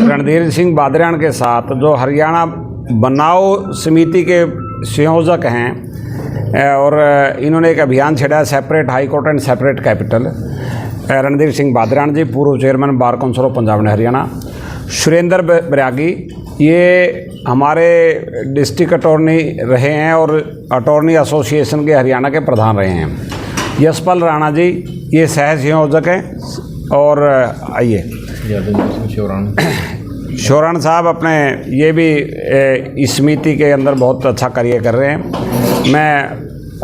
रणधीर सिंह बादरियान के साथ जो हरियाणा बनाओ समिति के संयोजक हैं और इन्होंने एक अभियान छेड़ा है, separate high court and separate capital. Randhir Singh Badariyan ji, पूर्व chairman bar council of Punjab and Haryana. Surendra Baragi, ये हमारे डिस्ट्रिक्ट अटॉर्नी रहे हैं और अटॉर्नी एसोसिएशन के हरियाणा के प्रधान रहे हैं। यशपाल राणा जी, ये सह संयोजक हैं। और आइए शोरान साहब, अपने ये भी इस समिति के अंदर बहुत अच्छा कार्य कर रहे हैं।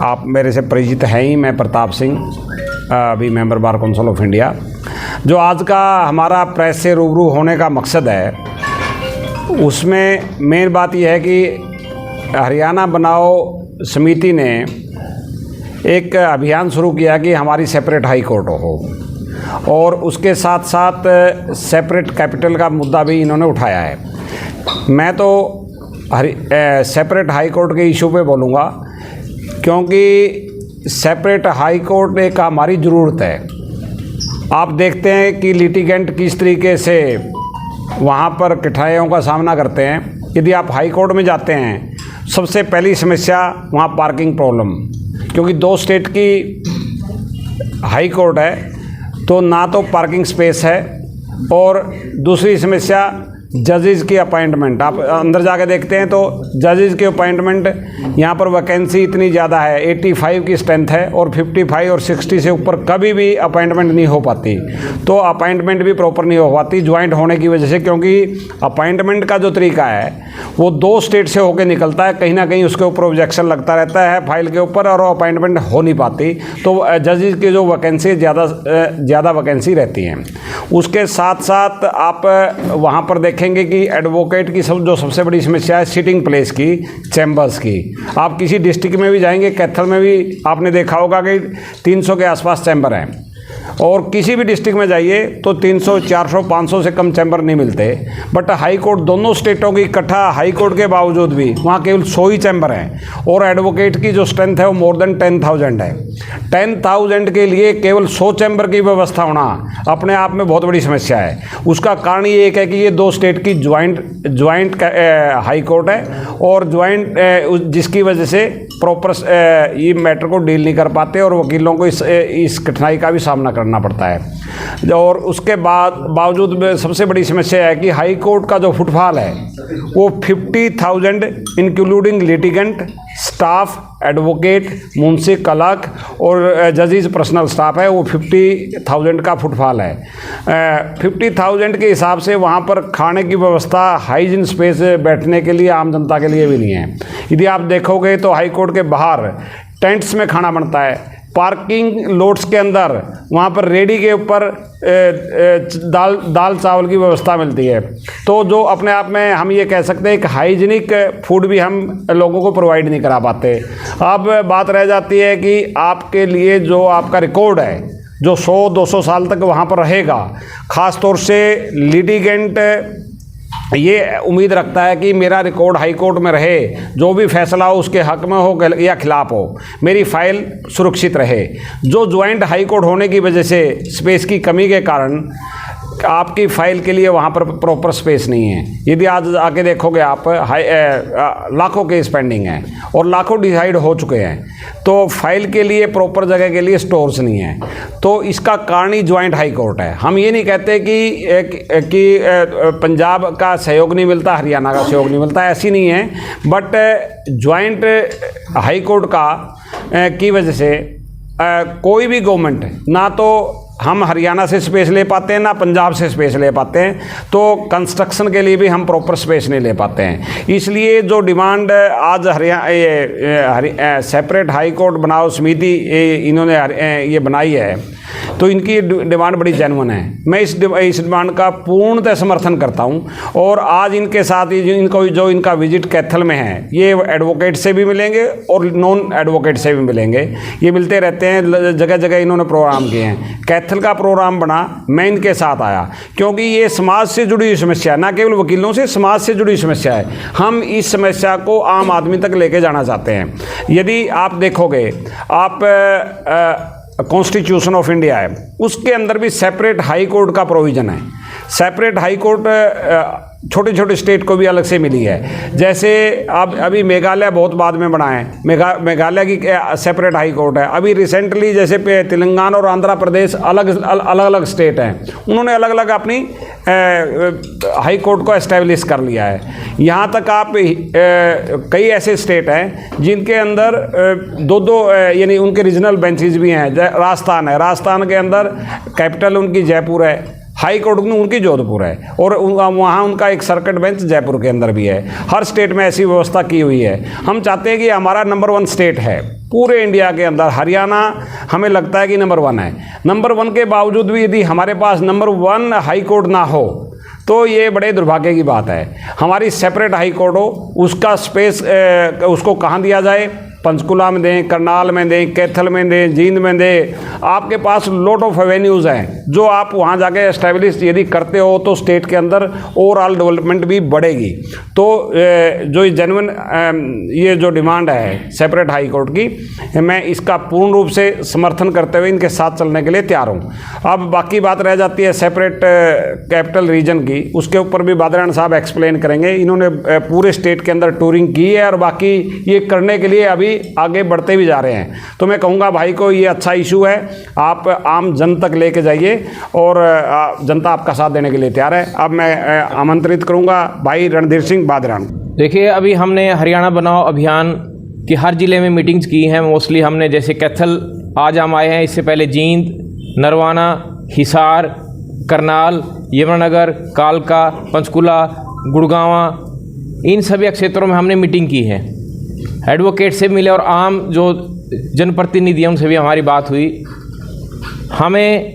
आप मेरे से परिचित हैं ही, मैं प्रताप सिंह, अभी member bar council of India. जो आज का हमारा प्रेस से रूबरू होने का मकसद है, उसमें मेन बात यह है कि हरियाणा बनाओ समिति ने एक अभियान शुरू किया कि हमारी सेपरेट हाई कोर्ट हो, और उसके साथ साथ सेपरेट कैपिटल का मुद्दा भी इन्होंने उठाया है। मैं तो सेपरेट हाई कोर्ट के इशू पे बोलूँगा, क्योंकि सेपरेट हाई कोर्ट एक हमारी ज़रूरत है। आप देखते हैं कि लिटिगेंट किस तरीके से वहाँ पर कठिनाइयों का सामना करते हैं। यदि आप हाई कोर्ट में जाते हैं, सबसे पहली समस्या वहाँ पार्किंग प्रॉब्लम, क्योंकि 2 स्टेट की हाई कोर्ट है, तो ना तो पार्किंग स्पेस है, और दूसरी समस्या जजेस की अपॉइंटमेंट। आप अंदर जाके देखते हैं तो जजेस की अपॉइंटमेंट, यहाँ पर वैकेंसी इतनी ज़्यादा है, 85 की स्ट्रेंथ है, और 55 और 60 से ऊपर कभी भी अपॉइंटमेंट नहीं हो पाती। तो अपॉइंटमेंट भी प्रॉपर नहीं हो पाती ज्वाइंट होने की वजह से, क्योंकि अपॉइंटमेंट का जो तरीका है वो 2 स्टेट से होकर निकलता है। कहीं ना कहीं उसके ऊपर ऑब्जेक्शन लगता रहता है फाइल के ऊपर, और अपॉइंटमेंट हो नहीं पाती। तो जजेस की जो वैकेंसी ज़्यादा वैकेंसी रहती हैं। उसके साथ साथ आप वहाँ पर देखेंगे कि एडवोकेट की सबसे बड़ी समस्या है सिटिंग प्लेस की, चैम्बर्स की। आप किसी डिस्ट्रिक्ट में भी जाएंगे, कैथल में भी आपने देखा होगा कि 300 के आसपास चैम्बर हैं, और किसी भी डिस्ट्रिक्ट में जाइए तो 300, 400, 500 से कम चैम्बर नहीं मिलते। बट हाई कोर्ट, दोनों स्टेटों की इकट्ठा हाई कोर्ट के बावजूद भी वहाँ केवल 100 ही चैम्बर हैं, और एडवोकेट की जो स्ट्रेंथ है वो मोर देन 10,000 है। 10,000 के लिए केवल 100 चैम्बर की व्यवस्था होना अपने आप में बहुत बड़ी समस्या है। उसका कारण ये एक है कि ये 2 स्टेट की ज्वाइंट हाई कोर्ट है, और ज्वाइंट जिसकी वजह से प्रॉपर ये मैटर को डील नहीं कर पाते, और वकीलों को इस कठिनाई का भी सामना करना पड़ता है। और उसके बावजूद सबसे बड़ी समस्या है कि हाई कोर्ट का जो फुटफॉल है वो 50,000 including litigant, staff, advocate, Munshi, clerk और जजेस पर्सनल स्टाफ है, वो 50,000 का फुटफॉल है। 50,000 के हिसाब से वहाँ पर खाने की व्यवस्था, हाइजीन स्पेस बैठने के लिए आम जनता के लिए भी नहीं है। यदि आप देखोगे तो हाई कोर्ट के बाहर टेंट्स में खाना बनता है, पार्किंग लोट्स के अंदर वहाँ पर रेडी के ऊपर दाल चावल की व्यवस्था मिलती है। तो जो अपने आप में हम ये कह सकते हैं कि हाइजीनिक फूड भी हम लोगों को प्रोवाइड नहीं करा पाते। अब बात रह जाती है कि आपके लिए जो आपका रिकॉर्ड है, जो 100-200 साल तक वहाँ पर रहेगा, ख़ास तौर से लिटिगेंट ये उम्मीद रखता है कि मेरा रिकॉर्ड हाई कोर्ट में रहे, जो भी फैसला हो उसके हक में हो या खिलाफ हो, मेरी फाइल सुरक्षित रहे। जो ज्वाइंट हाई कोर्ट होने की वजह से स्पेस की कमी के कारण आपकी फ़ाइल के लिए वहाँ पर प्रॉपर स्पेस नहीं है। यदि आज आके देखोगे आप, लाखों केस पेंडिंग हैं और लाखों डिसाइड हो चुके हैं, तो फाइल के लिए प्रॉपर जगह के लिए स्टोर्स नहीं है। तो इसका कारण ही ज्वाइंट हाई कोर्ट है। हम ये नहीं कहते कि पंजाब का सहयोग नहीं मिलता, हरियाणा का सहयोग नहीं मिलता, ऐसी नहीं है। बट ज्वाइंट हाई कोर्ट की वजह से कोई भी गवर्नमेंट, ना तो हम हरियाणा से स्पेस ले पाते हैं, ना पंजाब से स्पेस ले पाते हैं, तो कंस्ट्रक्शन के लिए भी हम प्रॉपर स्पेस नहीं ले पाते हैं। इसलिए जो डिमांड आज सेपरेट हाई कोर्ट बनाओ समिति इन्होंने ये बनाई है, तो इनकी डिमांड बड़ी जेन्युइन है। मैं इस डिमांड का पूर्णतः समर्थन करता हूं। और आज इनके साथ ही जो इनका विजिट कैथल में है, ये एडवोकेट से भी मिलेंगे और नॉन एडवोकेट से भी मिलेंगे। ये मिलते रहते हैं, जगह जगह इन्होंने प्रोग्राम किए हैं। कैथल का प्रोग्राम बना, मैं इनके साथ आया, क्योंकि ये समाज से जुड़ी हुई समस्या है, ना केवल वकीलों से, समाज से जुड़ी समस्या है। हम इस समस्या को आम आदमी तक लेके जाना चाहते हैं। यदि आप देखोगे, आप कॉन्स्टिट्यूशन ऑफ इंडिया है, उसके अंदर भी सेपरेट हाई कोर्ट का प्रोविज़न है। सेपरेट हाई कोर्ट छोटे छोटे स्टेट को भी अलग से मिली है। जैसे अब अभी मेघालय बहुत बाद में बना है, मेघालय की सेपरेट हाई कोर्ट है। अभी रिसेंटली जैसे तेलंगाना और आंध्र प्रदेश अलग अलग स्टेट हैं, उन्होंने अलग अलग अपनी हाई कोर्ट को एस्टेब्लिश कर लिया है। यहाँ तक आप कई ऐसे स्टेट हैं जिनके अंदर दो यानी उनके रीजनल बेंचेस भी हैं। राजस्थान है, राजस्थान के अंदर कैपिटल उनकी जयपुर है, हाई कोर्ट उनकी जोधपुर है, और वहाँ उनका एक सर्किट बेंच जयपुर के अंदर भी है। हर स्टेट में ऐसी व्यवस्था की हुई है। हम चाहते हैं कि हमारा नंबर 1 स्टेट है पूरे इंडिया के अंदर, हरियाणा हमें लगता है कि नंबर 1 है। नंबर 1 के बावजूद भी यदि हमारे पास नंबर 1 हाई कोर्ट ना हो तो ये बड़े दुर्भाग्य की बात है। हमारी सेपरेट हाई कोर्ट हो, उसका स्पेस उसको कहाँ दिया जाए, पंचकुला में दें, करनाल में दें, कैथल में दें, जींद में दें। आपके पास लॉट ऑफ एवेन्यूज़ हैं जो आप वहाँ जाके एस्टेब्लिश यदि करते हो तो स्टेट के अंदर ओवरऑल डेवलपमेंट भी बढ़ेगी। तो जो जेन्युइन ये जो डिमांड है सेपरेट हाई कोर्ट की, मैं इसका पूर्ण रूप से समर्थन करते हुए इनके साथ चलने के लिए तैयार हूँ। अब बाकी बात रह जाती है सेपरेट कैपिटल रीजन की, उसके ऊपर भी बादरान साहब एक्सप्लेन करेंगे। इन्होंने पूरे स्टेट के अंदर टूरिंग की है और बाकी ये करने के लिए अभी आगे बढ़ते भी जा रहे हैं। तो मैं कहूँगा भाई को ये अच्छा इशू है, आप आम जन तक लेके जाइए और जनता आपका साथ देने के लिए तैयार है। अब मैं आमंत्रित करूँगा भाई रणधीर सिंह बादरान। देखिए, अभी हमने हरियाणा बनाओ अभियान की हर ज़िले में मीटिंग्स की हैं। मोस्टली हमने जैसे कैथल आज हम आए हैं, इससे पहले जींद, नरवाना, हिसार, करनाल, यमुनानगर, कालका, पंचकुला, गुड़गांवा, इन सभी क्षेत्रों में हमने मीटिंग की है। एडवोकेट से मिले और आम जो जनप्रतिनिधि हैं उनसे भी हमारी बात हुई। हमें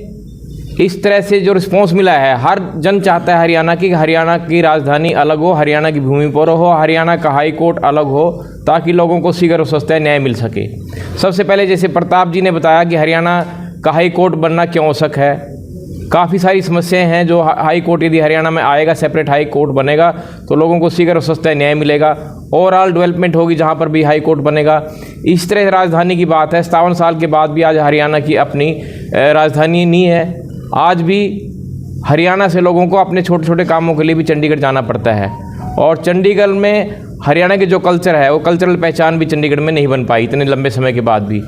इस तरह से जो रिस्पॉन्स मिला है, हर जन चाहता है हरियाणा की राजधानी अलग हो, हरियाणा की भूमि पर हो, हरियाणा का हाई कोर्ट अलग हो, ताकि लोगों को शीघ्र और सस्ता न्याय मिल सके। सबसे पहले जैसे प्रताप जी ने बताया कि हरियाणा का हाई कोर्ट बनना क्यों आवश्यक है। काफ़ी सारी समस्याएं हैं जो हाई कोर्ट यदि हरियाणा में आएगा, सेपरेट हाई कोर्ट बनेगा तो लोगों को शीघ्र और सस्ता न्याय मिलेगा, ओवरऑल डेवलपमेंट होगी जहां पर भी हाई कोर्ट बनेगा। इस तरह राजधानी की बात है, 57 साल के बाद भी आज हरियाणा की अपनी राजधानी नहीं है। आज भी हरियाणा से लोगों को अपने छोटे छोटे कामों के लिए भी चंडीगढ़ जाना पड़ता है, और चंडीगढ़ में हरियाणा के जो कल्चर है वो कल्चरल पहचान भी चंडीगढ़ में नहीं बन पाई इतने लंबे समय के बाद भी।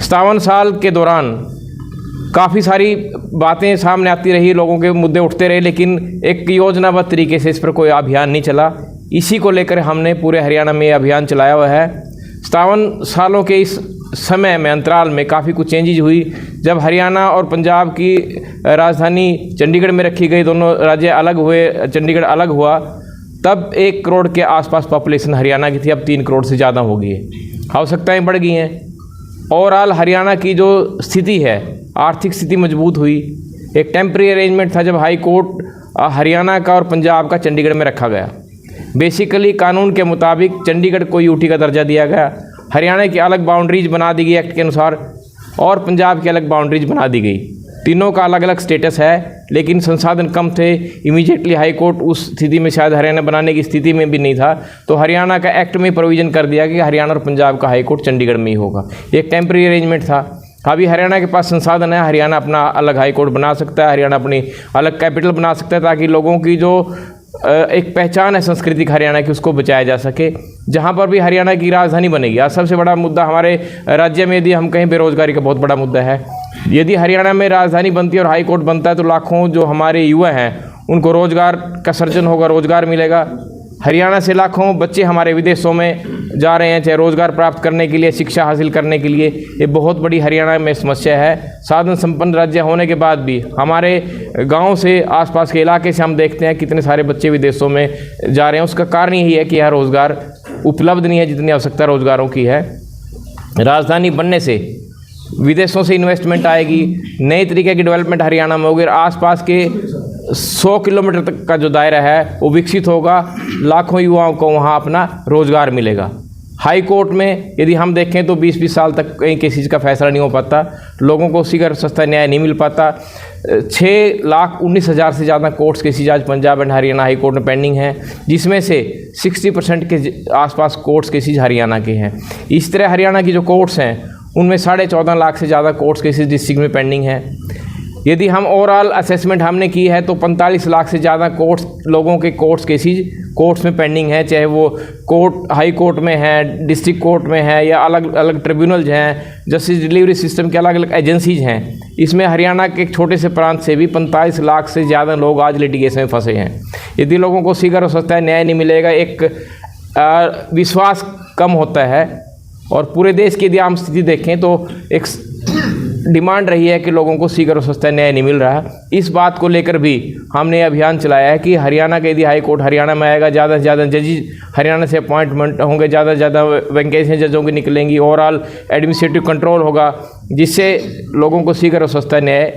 57 साल के दौरान काफ़ी सारी बातें सामने आती रही, लोगों के मुद्दे उठते रहे, लेकिन एक योजनाबद्ध तरीके से इस पर कोई अभियान नहीं चला। इसी को लेकर हमने पूरे हरियाणा में ये अभियान चलाया हुआ है। 57 सालों के इस समय में अंतराल में काफ़ी कुछ चेंजेज हुई। जब हरियाणा और पंजाब की राजधानी चंडीगढ़ में रखी गई, दोनों राज्य अलग हुए, चंडीगढ़ अलग हुआ, तब 1 करोड़ के आसपास पॉपुलेशन हरियाणा की थी, अब 3 करोड़ से ज़्यादा हो गई है। आवश्यकताएँ बढ़ गई हैं। ओवरऑल हरियाणा की जो स्थिति है, आर्थिक स्थिति मजबूत हुई। एक टेम्परेरी अरेंजमेंट था जब हाई कोर्ट हरियाणा का और पंजाब का चंडीगढ़ में रखा गया। बेसिकली कानून के मुताबिक चंडीगढ़ को यूटी का दर्जा दिया गया, हरियाणा की अलग बाउंड्रीज बना दी गई एक्ट के अनुसार, और पंजाब की अलग बाउंड्रीज बना दी गई। तीनों का अलग अलग स्टेटस है, लेकिन संसाधन कम थे। इमीडिएटली हाई कोर्ट उस स्थिति में शायद हरियाणा बनाने की स्थिति में भी नहीं था, तो हरियाणा का एक्ट में प्रोविज़न कर दिया कि हरियाणा और पंजाब का हाई कोर्ट चंडीगढ़ में ही होगा। एक टेम्परेरी अरेंजमेंट था। अभी हरियाणा के पास संसाधन है, हरियाणा अपना अलग हाई कोर्ट बना सकता है, हरियाणा अपनी अलग कैपिटल बना सकता है, ताकि लोगों की जो एक पहचान है सांस्कृतिक हरियाणा की, उसको बचाया जा सके। जहाँ पर भी हरियाणा की राजधानी बनेगी। आज सबसे बड़ा मुद्दा हमारे राज्य में यदि हम कहीं, बेरोजगारी का बहुत बड़ा मुद्दा है। यदि हरियाणा में राजधानी बनती है और हाई कोर्ट बनता है तो लाखों जो हमारे युवा हैं उनको रोजगार का सृजन होगा, रोजगार मिलेगा। हरियाणा से लाखों बच्चे हमारे विदेशों में जा रहे हैं, चाहे रोज़गार प्राप्त करने के लिए, शिक्षा हासिल करने के लिए। ये बहुत बड़ी हरियाणा में समस्या है। साधन संपन्न राज्य होने के बाद भी हमारे गांव से, आसपास के इलाके से हम देखते हैं कितने सारे बच्चे विदेशों में जा रहे हैं। उसका कारण यही है कि यहाँ रोज़गार उपलब्ध नहीं है जितनी आवश्यकता रोज़गारों की है। राजधानी बनने से विदेशों से इन्वेस्टमेंट आएगी, नए तरीके की डेवलपमेंट हरियाणा में होगी, आसपास के 100 किलोमीटर तक का जो दायरा है वो विकसित होगा। लाखों युवाओं को वहाँ अपना रोज़गार मिलेगा। हाई कोर्ट में यदि हम देखें तो 20-20 साल तक कहीं किसी चीज़ का फैसला नहीं हो पाता, लोगों को शीघ्र सस्ता न्याय नहीं मिल पाता। 6,19,000 से ज़्यादा कोर्ट्स केसेज आज Punjab and Haryana high court में पेंडिंग हैं, जिसमें से 60% के आसपास कोर्ट्स केसेज हरियाणा के हैं। इस तरह हरियाणा की जो कोर्ट्स हैं उनमें 14.5 लाख से ज़्यादा कोर्ट्स केसेज डिस्ट्रिक्ट में पेंडिंग हैं। यदि हम ओवरऑल असेसमेंट हमने की है तो 45 लाख से ज़्यादा लोगों के केसेस कोर्ट्स में पेंडिंग है, चाहे वो हाई कोर्ट में है, डिस्ट्रिक्ट कोर्ट में है, या अलग अलग ट्रिब्यूनल्स हैं, जस्टिस डिलीवरी सिस्टम के अलग अलग एजेंसीज हैं। इसमें हरियाणा के एक छोटे से प्रांत से भी 45 लाख से ज़्यादा लोग आज लिटिगेशन में फंसे हैं। यदि लोगों को शीघ्र हो सकता है न्याय नहीं मिलेगा, एक विश्वास कम होता है। और पूरे देश की यदि हम स्थिति देखें तो एक डिमांड रही है कि लोगों को शीघ्र और सस्ता न्याय नहीं मिल रहा है। इस बात को लेकर भी हमने अभियान चलाया है कि हरियाणा के यदि हाई कोर्ट हरियाणा में आएगा, ज़्यादा से ज़्यादा जजेज हरियाणा से अपॉइंटमेंट होंगे, ज़्यादा से ज़्यादा वैकेंसियाँ जजों की निकलेंगी, ओवरऑल एडमिनिस्ट्रेटिव कंट्रोल होगा, जिससे लोगों को शीघ्र और सस्ता न्याय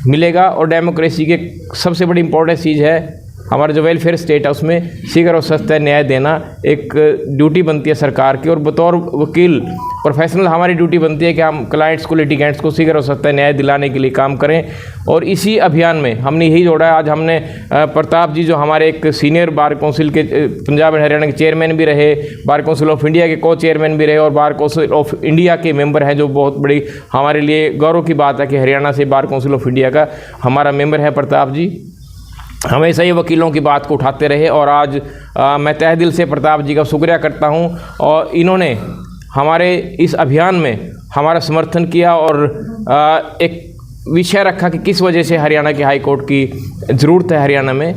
मिलेगा। और डेमोक्रेसी की सबसे बड़ी इंपॉर्टेंट चीज़ है हमारा जो वेलफेयर स्टेट है, उसमें शीघ्र और सस्ता न्याय देना एक ड्यूटी बनती है सरकार की। और बतौर वकील प्रोफेशनल हमारी ड्यूटी बनती है कि हम क्लाइंट्स को, लिटिगेंट्स को शीघ्र और सस्ता न्याय दिलाने के लिए काम करें। और इसी अभियान में हमने यही जोड़ा है। आज हमने प्रताप जी जो हमारे एक सीनियर बार काउंसिल के पंजाब एंड हरियाणा के चेयरमैन भी रहे, बार काउंसिल ऑफ इंडिया के को चेयरमैन भी रहे, और बार काउंसिल ऑफ इंडिया के मेंबर हैं, जो बहुत बड़ी हमारे लिए गौरव की बात है कि हरियाणा से बार काउंसिल ऑफ इंडिया का हमारा मेंबर है प्रताप जी। हमेशा ये वकीलों की बात को उठाते रहे, और आज मैं तहे दिल से प्रताप जी का शुक्रिया करता हूँ। और इन्होंने हमारे इस अभियान में हमारा समर्थन किया और एक विषय रखा कि किस वजह से हरियाणा के हाई कोर्ट की ज़रूरत है हरियाणा में।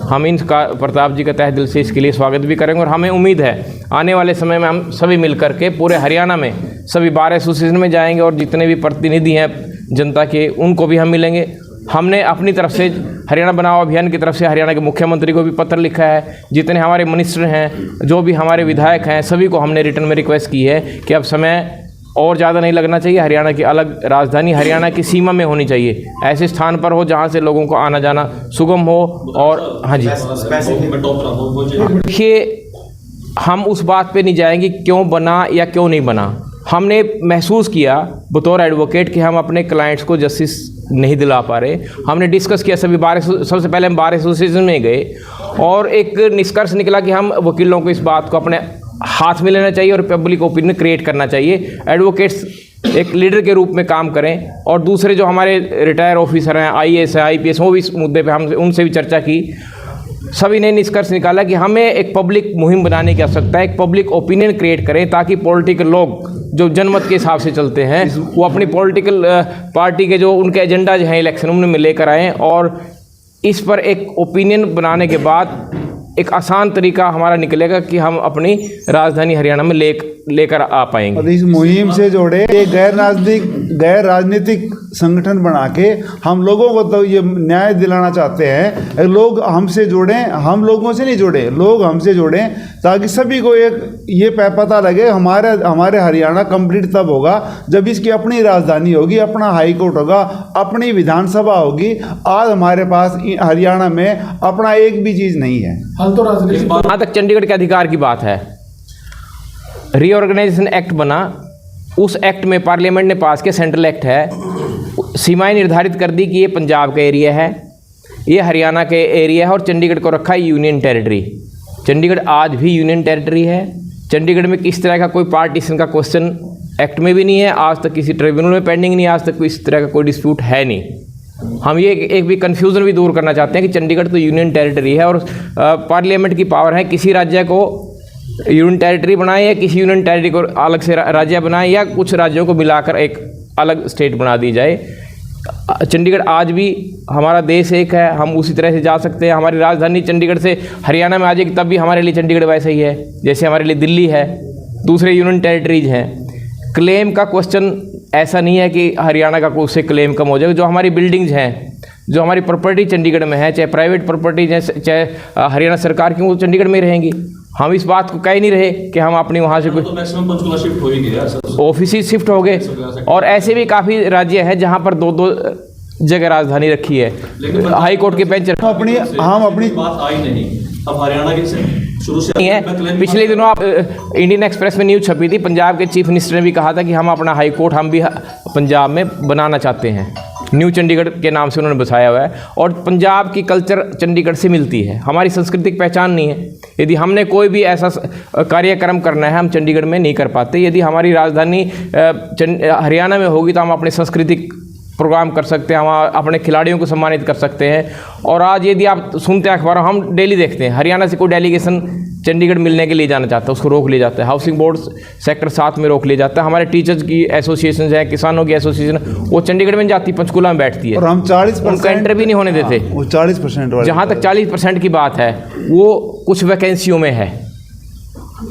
हम इनका प्रताप जी का तहे दिल से इसके लिए स्वागत भी करेंगे। और हमें उम्मीद है आने वाले समय में हम सभी मिल करके पूरे हरियाणा में सभी बार एसोसिएशन में जाएंगे, और जितने भी प्रतिनिधि हैं जनता के, उनको भी हम मिलेंगे। हमने अपनी तरफ से हरियाणा बनाओ अभियान की तरफ से हरियाणा के मुख्यमंत्री को भी पत्र लिखा है, जितने हमारे मिनिस्टर हैं, जो भी हमारे विधायक हैं, सभी को हमने रिटर्न में रिक्वेस्ट की है कि अब समय और ज़्यादा नहीं लगना चाहिए। हरियाणा की अलग राजधानी हरियाणा की सीमा में होनी चाहिए, ऐसे स्थान पर हो जहाँ से लोगों को आना जाना सुगम हो। और हाँ जी, देखिए हम उस बात पे नहीं जाएंगे क्यों बना या क्यों नहीं बना। हमने महसूस किया बतौर एडवोकेट कि हम अपने क्लाइंट्स को जस्टिस नहीं दिला पा रहे। हमने डिस्कस किया सभी सबसे पहले हम बार एसोसिएशन में गए, और एक निष्कर्ष निकला कि हम वकीलों को इस बात को अपने हाथ में लेना चाहिए और पब्लिक ओपिनियन क्रिएट करना चाहिए। एडवोकेट्स एक लीडर के रूप में काम करें, और दूसरे जो हमारे रिटायर ऑफिसर हैं, IAS है, IPS, वो भी इस मुद्दे पे हम उनसे भी चर्चा की। सभी ने निष्कर्ष निकाला कि हमें एक पब्लिक मुहिम बनाने की आवश्यकता है, एक पब्लिक ओपिनियन क्रिएट करें, ताकि पॉलिटिकल लोग जो जनमत के हिसाब से चलते हैं वो अपनी पॉलिटिकल पार्टी के जो उनके एजेंडाज हैं इलेक्शन उनमें लेकर आएँ, और इस पर एक ओपिनियन बनाने के बाद एक आसान तरीका हमारा निकलेगा कि हम अपनी राजधानी हरियाणा में लेकर आ पाएंगे। और इस मुहिम से जोड़े एक गैर राजनीतिक संगठन बना के हम लोगों को तो ये न्याय दिलाना चाहते हैं। लोग हमसे जुड़ें, हम लोगों से नहीं जुड़े, लोग हमसे जुड़ें, ताकि सभी को एक ये पता लगे हमारे हरियाणा कंप्लीट तब होगा जब इसकी अपनी राजधानी होगी, अपना हाई कोर्ट होगा, अपनी विधानसभा होगी। आज हमारे पास हरियाणा में अपना एक भी चीज़ नहीं है। जहाँ तक चंडीगढ़ के अधिकार की बात है, रीऑर्गेनाइजेशन एक्ट बना, उस एक्ट में पार्लियामेंट ने पास किया, सेंट्रल एक्ट है, सीमाएं निर्धारित कर दी कि ये पंजाब का एरिया है, ये हरियाणा के एरिया है, और चंडीगढ़ को रखा यूनियन टेरिटरी। चंडीगढ़ आज भी यूनियन टेरिटरी है। चंडीगढ़ में किस तरह का कोई पार्टीशन का क्वेश्चन एक्ट में भी नहीं है, आज तक किसी ट्रिब्यूनल में पेंडिंग नहीं, आज तक कोई इस तरह का कोई डिस्प्यूट है नहीं। हम ये एक भी कन्फ्यूज़न भी दूर करना चाहते हैं कि चंडीगढ़ तो यूनियन टेरिटरी है, और पार्लियामेंट की पावर है किसी राज्य को यूनियन टेरिटरी बनाए, या किसी यूनियन टेरिटरी को अलग से राज्य बनाए, या कुछ राज्यों को मिलाकर एक अलग स्टेट बना दी जाए। चंडीगढ़ आज भी हमारा देश एक है, हम उसी तरह से जा सकते हैं। हमारी राजधानी चंडीगढ़ से हरियाणा में आ जाएगी तब भी हमारे लिए चंडीगढ़ वैसा ही है जैसे हमारे लिए दिल्ली है, दूसरे यूनियन टेरिटरीज हैं। क्लेम का क्वेश्चन ऐसा नहीं है कि हरियाणा का कोई उससे क्लेम कम हो जाएगा। जो हमारी बिल्डिंग्स हैं, जो हमारी प्रॉपर्टी चंडीगढ़ में है, चाहे प्राइवेट प्रॉपर्टी चाहे हरियाणा सरकार की, वो चंडीगढ़ में रहेंगी। हम इस बात को कह ही नहीं रहे कि हम अपनी वहाँ से कुछ ऑफिस शिफ्ट हो गए, और ऐसे भी काफ़ी राज्य हैं जहाँ पर 2-2 जगह राजधानी रखी है। हाई कोर्ट के बेंच अपनी बात आई नहीं, अब हरियाणा के शुरू से नहीं है। पिछले दिनों आप इंडियन एक्सप्रेस में न्यूज़ छपी थी, पंजाब के चीफ मिनिस्टर ने भी कहा था कि हम अपना हाई कोर्ट हम भी पंजाब में बनाना चाहते हैं। न्यू चंडीगढ़ के नाम से उन्होंने बसाया हुआ है, और पंजाब की कल्चर चंडीगढ़ से मिलती है, हमारी सांस्कृतिक पहचान नहीं है। यदि हमने कोई भी ऐसा कार्यक्रम करना है हम चंडीगढ़ में नहीं कर पाते। यदि हमारी राजधानी हरियाणा में होगी तो हम अपने सांस्कृतिक प्रोग्राम कर सकते हैं, हम अपने खिलाड़ियों को सम्मानित कर सकते हैं। और आज यदि आप सुनते हैं अखबारों, हम डेली देखते हैं हरियाणा से कोई डेलीगेशन चंडीगढ़ मिलने के लिए जाना चाहता है, उसको रोक लिया जाता है। हाउसिंग बोर्ड सेक्टर 7 में रोक लिया जाता है। हमारे टीचर्स की एसोसिएशन है, किसानों की एसोसिएशन, वो चंडीगढ़ में जाती, पंचकूला में बैठती है और हम 40% उनको एंटर भी नहीं होने देते। वो 40% वाले जहाँ तक 40% की बात है, वो कुछ वैकेंसियों में है।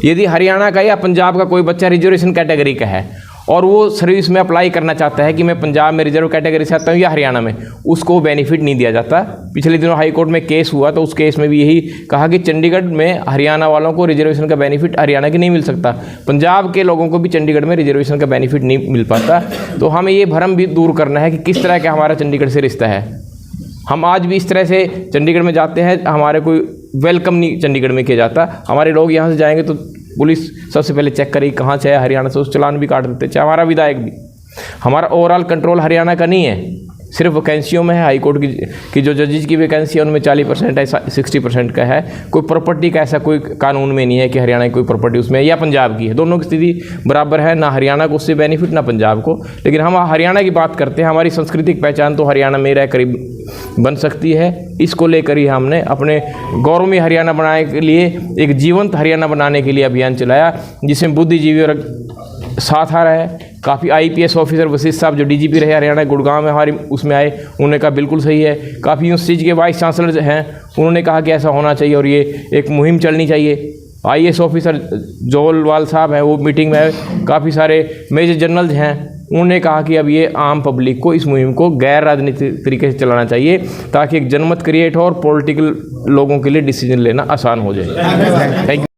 यदि हरियाणा का या पंजाब का कोई बच्चा रिजर्वेशन कैटेगरी का है और वो सर्विस में अप्लाई करना चाहता है कि मैं पंजाब में रिजर्व कैटेगरी से आता हूँ या हरियाणा में, उसको बेनिफिट नहीं दिया जाता। पिछले दिनों हाई कोर्ट में केस हुआ तो उस केस में भी यही कहा कि चंडीगढ़ में हरियाणा वालों को रिजर्वेशन का बेनिफिट हरियाणा की नहीं मिल सकता, पंजाब के लोगों को भी चंडीगढ़ में रिजर्वेशन का बेनिफिट नहीं मिल पाता। तो हमें ये भ्रम भी दूर करना है कि किस तरह का हमारा चंडीगढ़ से रिश्ता है। हम आज भी इस तरह से चंडीगढ़ में जाते हैं, हमारे कोई वेलकम नहीं चंडीगढ़ में किया जाता। हमारे लोग यहाँ से जाएंगे तो पुलिस सबसे पहले चेक करेगी कहाँ से है, हरियाणा से, उस चालान भी काट देते, चाहे हमारा विधायक भी। हमारा ओवरऑल कंट्रोल हरियाणा का नहीं है, सिर्फ वैकेंसियों में है। हाई कोर्ट की जो जजेज की वैकेंसी है उनमें 40% है, 60% का है। कोई प्रॉपर्टी का ऐसा कोई कानून में नहीं है कि हरियाणा की कोई प्रॉपर्टी उसमें है या पंजाब की है, दोनों की स्थिति बराबर है, ना हरियाणा को उससे बेनिफिट ना पंजाब को। लेकिन हम हरियाणा की बात करते हैं, हमारी सांस्कृतिक पहचान तो हरियाणा में रह करीब बन सकती है। इसको लेकर ही हमने अपने गौरवमय हरियाणा बनाने के लिए, एक जीवंत हरियाणा बनाने के लिए अभियान चलाया, जिसमें बुद्धिजीवी और साथ आ रहा है। काफ़ी IPS ऑफिसर वशिष्ठ साहब जो DGP रहे हरियाणा गुड़गांव में, हमारी उसमें आए, उन्होंने कहा बिल्कुल सही है। काफ़ी यूनिवर्सिटी के वाइस चांसलर हैं, उन्होंने कहा कि ऐसा होना चाहिए और ये एक मुहिम चलनी चाहिए। IAS ऑफिसर जोलवाल साहब हैं, वो मीटिंग में आए। काफ़ी सारे मेजर जनरल्स हैं, उन्होंने कहा कि अब ये आम पब्लिक को इस मुहिम को गैर राजनीतिक तरीके से चलाना चाहिए ताकि एक जनमत क्रिएट हो और पॉलिटिकल लोगों के लिए डिसीजन लेना आसान हो जाए। Thank you.